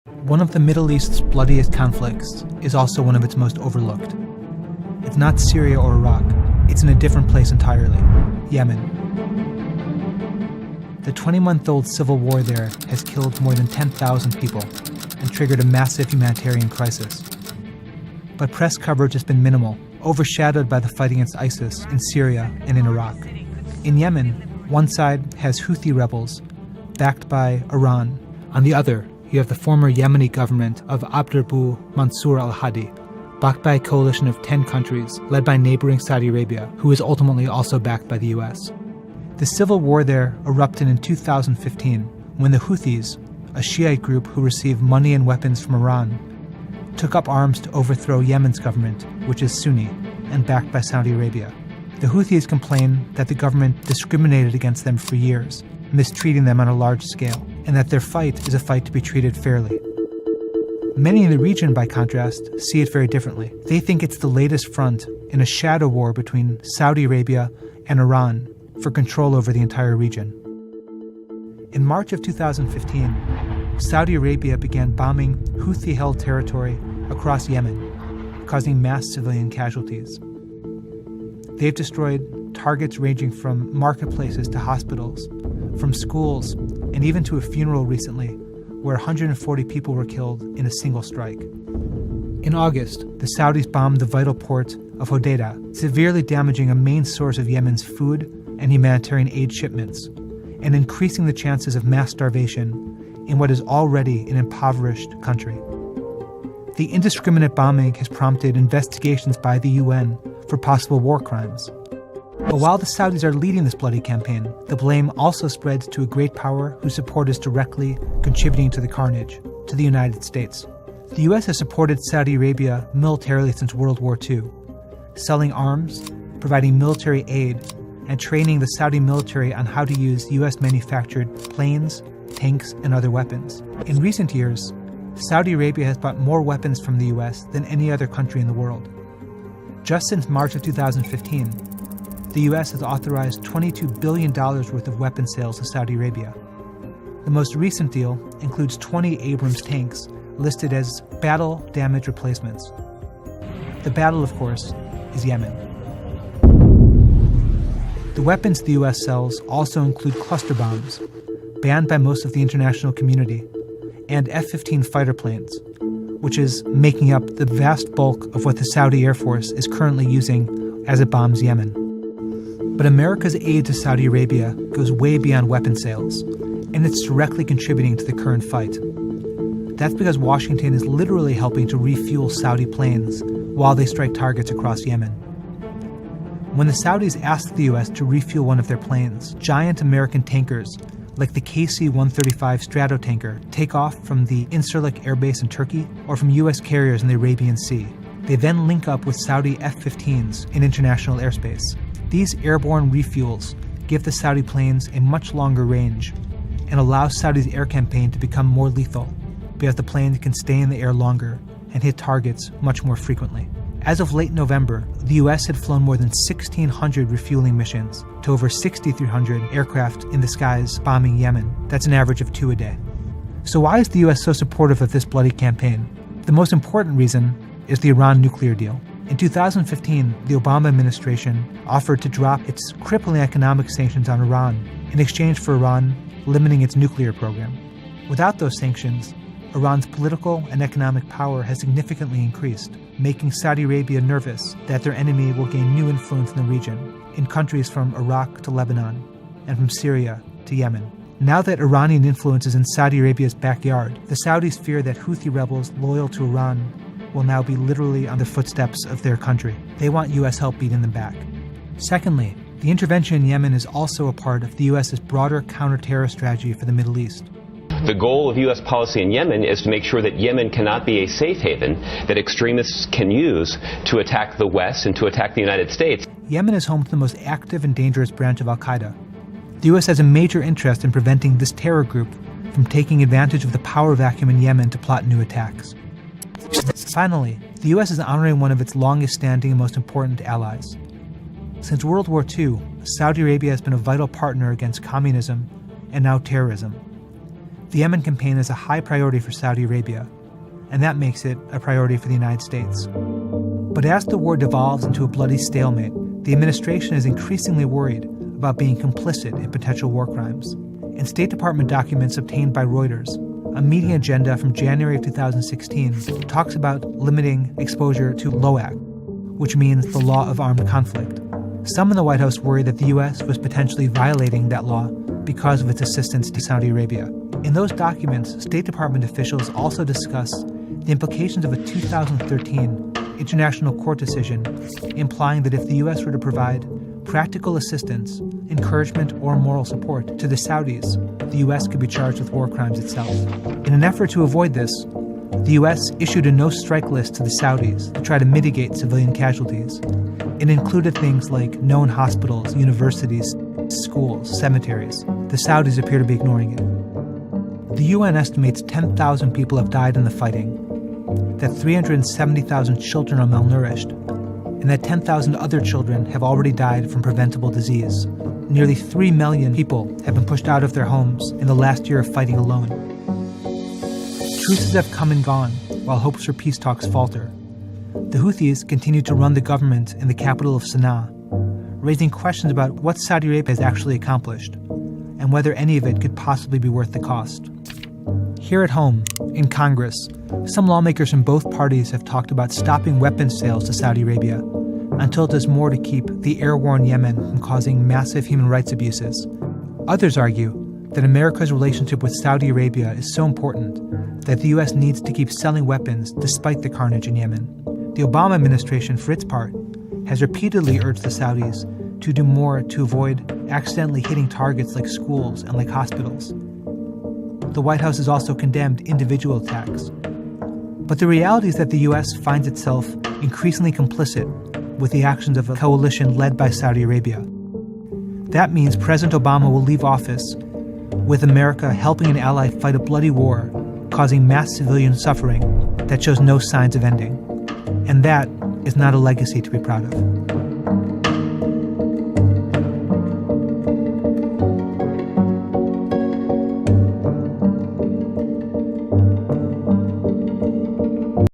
One of the Middle East's bloodiest conflicts is also one of its most overlooked. It's not Syria or Iraq, it's in a different place entirely, Yemen. The 20-month-old civil war there has killed more than 10,000 people and triggered a massive humanitarian crisis. But press coverage has been minimal, overshadowed by the fight against ISIS in Syria and in Iraq. In Yemen, one side has Houthi rebels, backed by Iran. On the other, you have the former Yemeni government of Abdrabbu Mansur al-Hadi, backed by a coalition of 10 countries, led by neighboring Saudi Arabia, who is ultimately also backed by the US. The civil war there erupted in 2015, when the Houthis, a Shiite group who received money and weapons from Iran, took up arms to overthrow Yemen's government, which is Sunni, and backed by Saudi Arabia. The Houthis complain that the government discriminated against them for years, mistreating them on a large scale, and that their fight is a fight to be treated fairly. Many in the region, by contrast, see it very differently. They think it's the latest front in a shadow war between Saudi Arabia and Iran for control over the entire region. In March of 2015, Saudi Arabia began bombing Houthi-held territory across Yemen, causing mass civilian casualties. They've destroyed targets ranging from marketplaces to hospitals, from schools, and even to a funeral recently, where 140 people were killed in a single strike. In August, the Saudis bombed the vital port of Hodeidah, severely damaging a main source of Yemen's food and humanitarian aid shipments, and increasing the chances of mass starvation in what is already an impoverished country. The indiscriminate bombing has prompted investigations by the UN for possible war crimes. But while the Saudis are leading this bloody campaign, the blame also spreads to a great power whose support is directly contributing to the carnage, to the United States. The US has supported Saudi Arabia militarily since World War II, selling arms, providing military aid, and training the Saudi military on how to use US-manufactured planes, tanks, and other weapons. In recent years, Saudi Arabia has bought more weapons from the US than any other country in the world. Just since March of 2015, the US has authorized $22 billion worth of weapon sales to Saudi Arabia. The most recent deal includes 20 Abrams tanks listed as battle damage replacements. The battle, of course, is Yemen. The weapons the US sells also include cluster bombs, banned by most of the international community, and F-15 fighter planes, which is making up the vast bulk of what the Saudi Air Force is currently using as it bombs Yemen. But America's aid to Saudi Arabia goes way beyond weapon sales, and it's directly contributing to the current fight. That's because Washington is literally helping to refuel Saudi planes while they strike targets across Yemen. When the Saudis asked the US to refuel one of their planes, giant American tankers like the KC-135 Stratotanker take off from the Incirlik Air Base in Turkey or from US carriers in the Arabian Sea. They then link up with Saudi F-15s in international airspace. These airborne refuels give the Saudi planes a much longer range and allow Saudi's air campaign to become more lethal because the planes can stay in the air longer and hit targets much more frequently. As of late November, the US had flown more than 1,600 refueling missions to over 6,300 aircraft in the skies bombing Yemen. That's an average of 2 a day. So why is the US so supportive of this bloody campaign? The most important reason is the Iran nuclear deal. In 2015, the Obama administration offered to drop its crippling economic sanctions on Iran in exchange for Iran limiting its nuclear program. Without those sanctions, Iran's political and economic power has significantly increased, making Saudi Arabia nervous that their enemy will gain new influence in the region, in countries from Iraq to Lebanon, and from Syria to Yemen. Now that Iranian influence is in Saudi Arabia's backyard, the Saudis fear that Houthi rebels loyal to Iran will now be literally on the footsteps of their country. They want US help beating them back. Secondly, the intervention in Yemen is also a part of the US's broader counter-terror strategy for the Middle East. The goal of U.S. policy in Yemen is to make sure that Yemen cannot be a safe haven that extremists can use to attack the West and to attack the United States. Yemen is home to the most active and dangerous branch of al-Qaeda. The U.S. has a major interest in preventing this terror group from taking advantage of the power vacuum in Yemen to plot new attacks. Finally, the U.S. is honoring one of its longest-standing and most important allies. Since World War II, Saudi Arabia has been a vital partner against communism and now terrorism. The Yemen campaign is a high priority for Saudi Arabia, and that makes it a priority for the United States. But as the war devolves into a bloody stalemate, the administration is increasingly worried about being complicit in potential war crimes. In State Department documents obtained by Reuters, a meeting agenda from January of 2016 talks about limiting exposure to LOAC, which means the law of armed conflict. Some in the White House worry that the U.S. was potentially violating that law because of its assistance to Saudi Arabia. In those documents, State Department officials also discuss the implications of a 2013 international court decision implying that if the U.S. were to provide practical assistance, encouragement, or moral support to the Saudis, the U.S. could be charged with war crimes itself. In an effort to avoid this, the U.S. issued a no-strike list to the Saudis to try to mitigate civilian casualties. It included things like known hospitals, universities, schools, cemeteries. The Saudis appear to be ignoring it. The UN estimates 10,000 people have died in the fighting, that 370,000 children are malnourished, and that 10,000 other children have already died from preventable disease. Nearly 3 million people have been pushed out of their homes in the last year of fighting alone. Truces have come and gone, while hopes for peace talks falter. The Houthis continue to run the government in the capital of Sana'a, raising questions about what Saudi Arabia has actually accomplished, and whether any of it could possibly be worth the cost. Here at home, in Congress, some lawmakers from both parties have talked about stopping weapons sales to Saudi Arabia until it does more to keep the air-worn Yemen from causing massive human rights abuses. Others argue that America's relationship with Saudi Arabia is so important that the U.S. needs to keep selling weapons despite the carnage in Yemen. The Obama administration, for its part, has repeatedly urged the Saudis to do more to avoid accidentally hitting targets like schools and like hospitals. The White House has also condemned individual attacks. But the reality is that the U.S. finds itself increasingly complicit with the actions of a coalition led by Saudi Arabia. That means President Obama will leave office with America helping an ally fight a bloody war, causing mass civilian suffering that shows no signs of ending. And that is not a legacy to be proud of.